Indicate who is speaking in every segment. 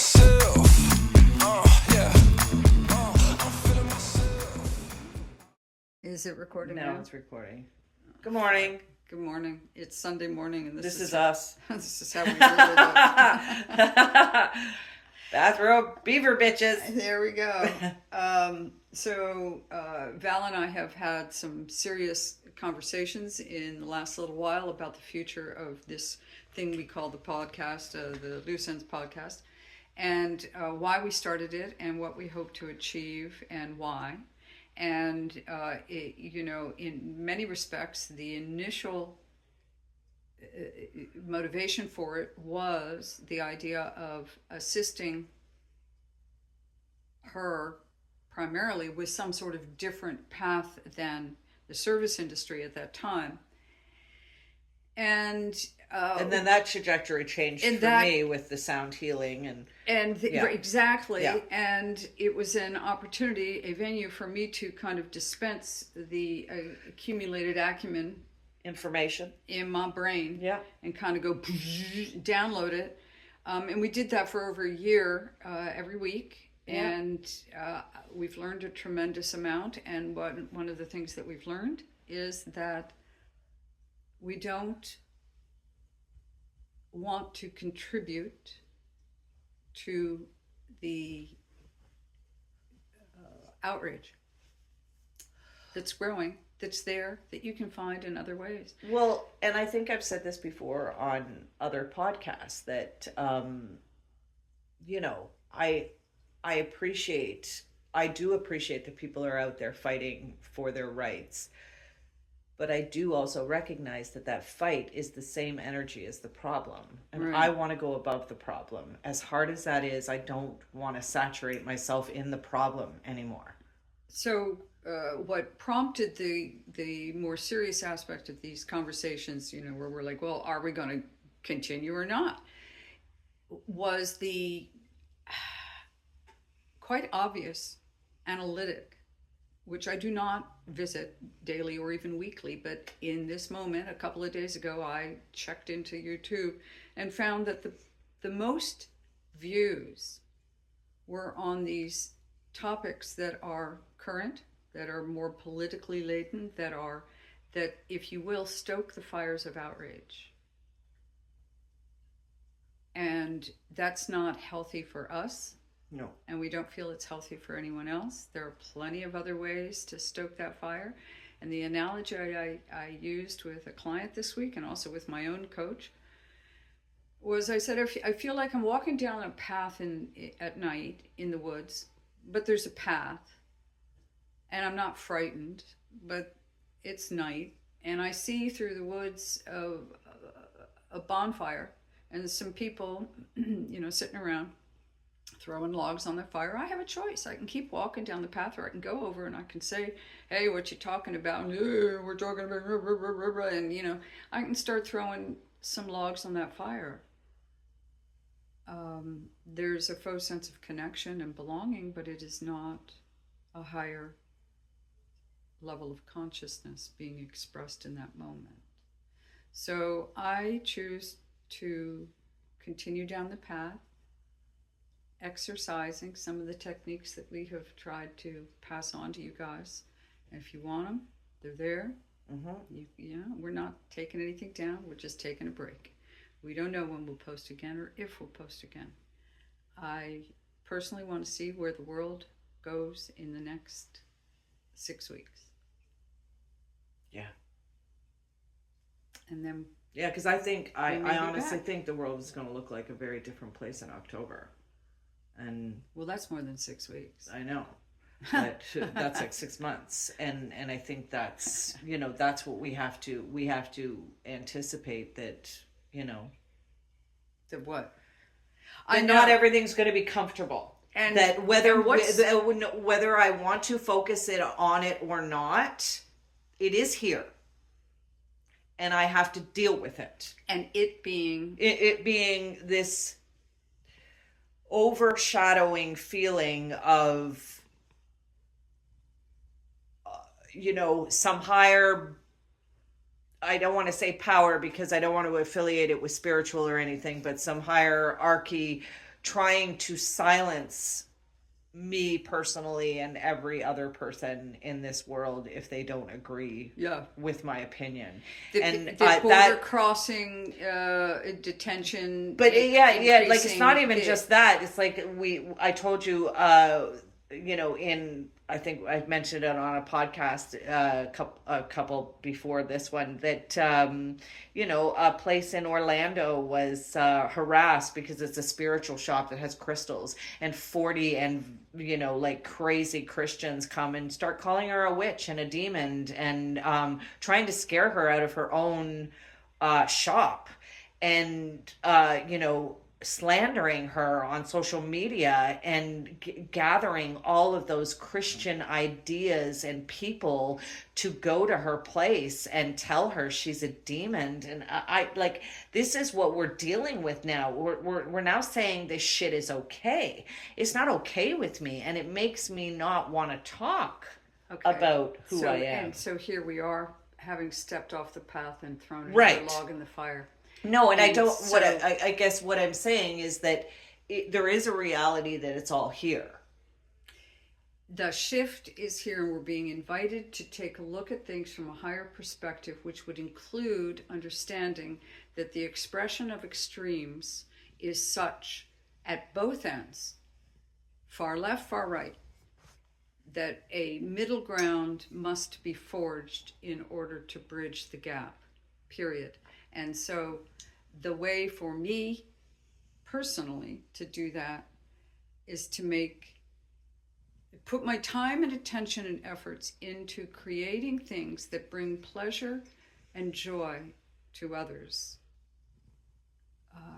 Speaker 1: myself. Yeah. I'm feeling myself.
Speaker 2: Is it recording
Speaker 3: No,
Speaker 2: now?
Speaker 3: it's recording. Good morning.
Speaker 2: Good morning. It's Sunday morning, and
Speaker 3: This is us.
Speaker 2: This is how we roll it.
Speaker 3: Bathrobe beaver bitches.
Speaker 2: There we go. So Val and I have had some serious conversations in the last little while about the future of this thing we call the podcast, the Loose Ends Podcast, and why we started it and what we hope to achieve and why. And, in many respects, the initial motivation for it was the idea of assisting her primarily with some sort of different path than the service industry at that time. And
Speaker 3: then that trajectory changed for me with the sound healing
Speaker 2: exactly.
Speaker 3: Yeah.
Speaker 2: And it was an opportunity, a venue for me to kind of dispense the accumulated acumen
Speaker 3: information
Speaker 2: in my brain.
Speaker 3: Yeah.
Speaker 2: And kind of go download it. And we did that for over a year, every week.
Speaker 3: Yeah.
Speaker 2: And we've learned a tremendous amount. And one of the things that we've learned is that we don't want to contribute to the outrage that's growing, that's there, that you can find in other ways.
Speaker 3: Well, and I think I've said this before on other podcasts that, I do appreciate that people are out there fighting for their rights. But I do also recognize that fight is the same energy as the problem. And
Speaker 2: Right.
Speaker 3: I want to go above the problem. As hard as that is, I don't want to saturate myself in the problem anymore.
Speaker 2: So what prompted the more serious aspect of these conversations, where we're like, well, are we going to continue or not, was the quite obvious analytic, which I do not visit daily or even weekly, but in this moment, a couple of days ago, I checked into YouTube and found that the most views were on these topics that are current, that are more politically laden, that, if you will, stoke the fires of outrage. And that's not healthy for us.
Speaker 3: No.
Speaker 2: And we don't feel it's healthy for anyone else. There are plenty of other ways to stoke that fire. And the analogy I used with a client this week, and also with my own coach, was I said, I feel like I'm walking down a path at night in the woods, but there's a path. And I'm not frightened, but it's night. And I see through the woods a bonfire and some people, sitting around, throwing logs on the fire. I have a choice. I can keep walking down the path, or I can go over and I can say, hey, what you talking about? And, we're talking about, and I can start throwing some logs on that fire. There's a faux sense of connection and belonging, but it is not a higher level of consciousness being expressed in that moment. So I choose to continue down the path, exercising some of the techniques that we have tried to pass on to you guys. And if you want them, they're there. Mm-hmm. We're not taking anything down. We're just taking a break. We don't know when we'll post again or if we'll post again. I personally want to see where the world goes in the next 6 weeks.
Speaker 3: Yeah.
Speaker 2: And then...
Speaker 3: Yeah, because I honestly think the world is going to look like a very different place in October. And
Speaker 2: well, that's more than 6 weeks.
Speaker 3: I know, but that's like 6 months, and I think that's that's what we have to anticipate that
Speaker 2: That what?
Speaker 3: Not everything's going to be comfortable, and that whether I want to focus on it or not, it is here, and I have to deal with it,
Speaker 2: and it being
Speaker 3: this overshadowing feeling of some higher, I don't want to say power because I don't want to affiliate it with spiritual or anything, but some hierarchy trying to silence me personally and every other person in this world if they don't agree with my opinion.
Speaker 2: The border crossing detention,
Speaker 3: but like it's not even just that. It's like I told you, I think I've mentioned it on a podcast a couple before this one, that a place in Orlando was harassed because it's a spiritual shop that has crystals, and 40 and like crazy Christians come and start calling her a witch and a demon and trying to scare her out of her own shop, and slandering her on social media and gathering all of those Christian ideas and people to go to her place and tell her she's a demon. And I like, this is what we're dealing with now. We're now saying this shit is okay. It's not okay with me, and it makes me not want to talk about who I am.
Speaker 2: And so here we are, having stepped off the path and thrown a log in the fire.
Speaker 3: No, and I don't. I guess what I'm saying is that there is a reality that it's all here.
Speaker 2: The shift is here, and we're being invited to take a look at things from a higher perspective, which would include understanding that the expression of extremes is such at both ends, far left, far right, that a middle ground must be forged in order to bridge the gap, period. And so the way for me personally to do that is to put my time and attention and efforts into creating things that bring pleasure and joy to others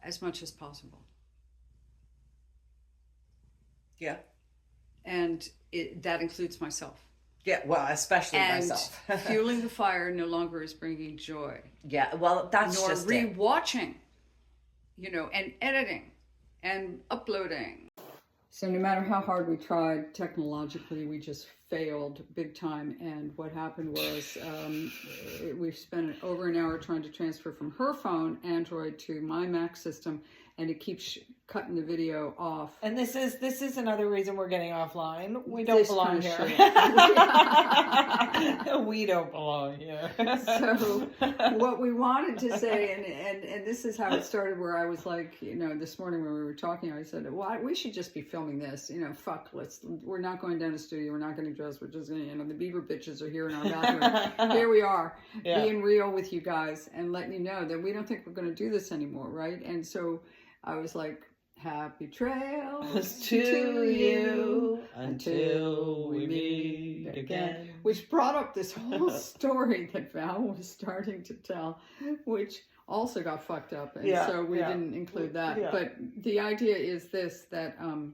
Speaker 2: as much as possible.
Speaker 3: Yeah.
Speaker 2: And that includes myself.
Speaker 3: Yeah, well, especially myself.
Speaker 2: Fueling the fire no longer is bringing joy.
Speaker 3: Yeah, well, that's
Speaker 2: nor
Speaker 3: just
Speaker 2: rewatching, and editing and uploading. So no matter how hard we tried technologically, we just failed big time. And what happened was we spent over an hour trying to transfer from her phone, Android, to my Mac system, and it keeps cutting the video off.
Speaker 4: And this is another reason we're getting offline. We don't belong here. We don't belong here.
Speaker 2: So what we wanted to say, and this is how it started, where I was like, this morning when we were talking, I said, well, we should just be filming this. We're not going down to the studio. We're not going to dress. We're just going to, the beaver bitches are here in our bathroom. Here we are, being real with you guys and letting you know that we don't think we're going to do this anymore, right? And so I was like, happy trails
Speaker 4: to you until we meet again.
Speaker 2: Which brought up this whole story that Val was starting to tell, which also got fucked up. And so we didn't include that. Yeah. But the idea is this, that, and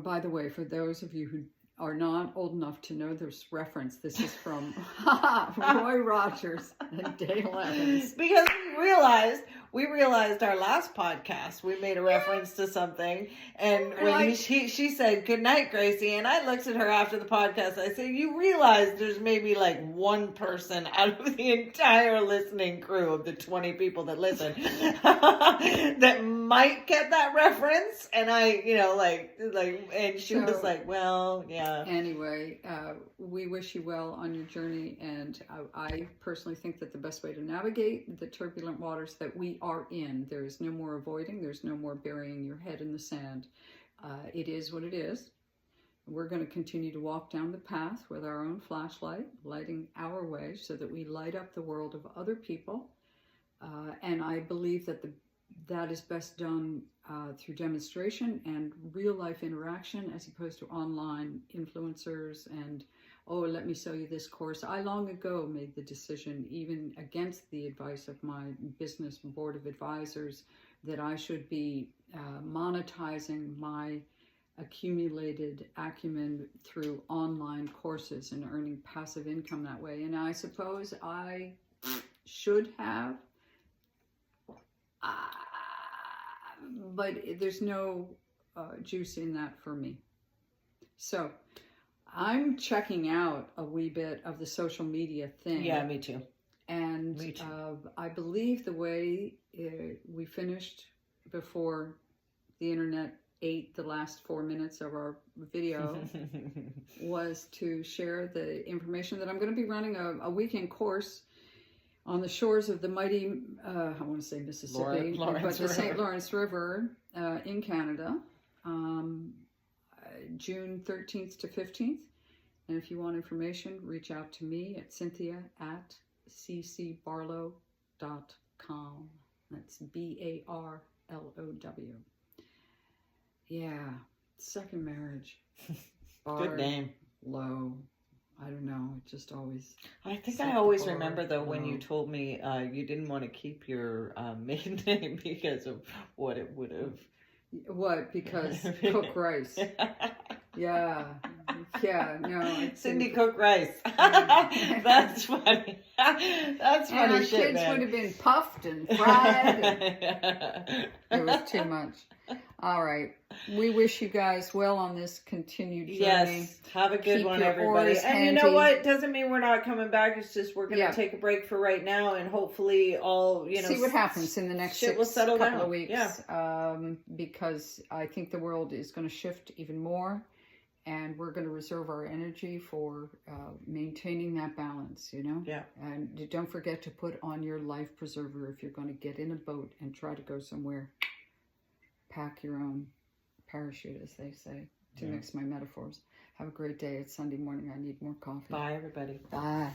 Speaker 2: by the way, for those of you who are not old enough to know this reference, this is from Roy Rogers and Dale Evans.
Speaker 4: Because we realized our last podcast, we made a reference to something, and when she said, "Good night, Gracie," and I looked at her after the podcast, I said, you realize there's maybe like one person out of the entire listening crew of the 20 people that listen that might get that reference, and and she was like, well, yeah.
Speaker 2: Anyway, we wish you well on your journey, and I personally think that the best way to navigate the turbulent waters that we are in, there is no more avoiding, there's no more burying your head in the sand. It is what it is. We're going to continue to walk down the path with our own flashlight, lighting our way so that we light up the world of other people. And I believe that that is best done through demonstration and real life interaction, as opposed to online influencers and, oh, let me sell you this course. I long ago made the decision, even against the advice of my business board of advisors, that I should be monetizing my accumulated acumen through online courses and earning passive income that way. And I suppose I should have, but there's no juice in that for me. So I'm checking out a wee bit of the social media thing.
Speaker 3: Yeah, me too.
Speaker 2: And
Speaker 3: me too.
Speaker 2: I believe the way we finished before the internet ate the last 4 minutes of our video was to share the information that I'm going to be running a weekend course on the shores of the mighty, I want to say Mississippi, but the St. Lawrence River in Canada, June 13th to 15th. And if you want information, reach out to me at cynthia@ccbarlow.com. That's BARLOW. Yeah, second marriage.
Speaker 4: Good name.
Speaker 2: Low. I don't know. It just always.
Speaker 4: I think I always remember though when you told me you didn't want to keep your maiden name because of what it would have.
Speaker 2: What? Because cook rice. Yeah. Yeah. No.
Speaker 4: Cindy cook rice. That's funny. That's funny.
Speaker 2: And our
Speaker 4: shit,
Speaker 2: kids
Speaker 4: man.
Speaker 2: would have been puffed and fried. It was too much. All right. We wish you guys well on this continued journey.
Speaker 4: Yes. Have a good
Speaker 2: Keep
Speaker 4: one,
Speaker 2: your
Speaker 4: everybody.
Speaker 2: oars
Speaker 4: And you know
Speaker 2: handy.
Speaker 4: what? It doesn't mean we're not coming back. It's just we're going to take a break for right now, and hopefully all,
Speaker 2: see what happens in the next
Speaker 4: shit will settle
Speaker 2: couple
Speaker 4: down.
Speaker 2: of weeks.
Speaker 4: Yeah.
Speaker 2: Because I think the world is going to shift even more, and we're going to reserve our energy for maintaining that balance, you know?
Speaker 4: Yeah.
Speaker 2: And don't forget to put on your life preserver if you're going to get in a boat and try to go somewhere. Pack your own parachute, as they say, to mix my metaphors. Have a great day. It's Sunday morning. I need more coffee.
Speaker 4: Bye, everybody.
Speaker 2: Bye.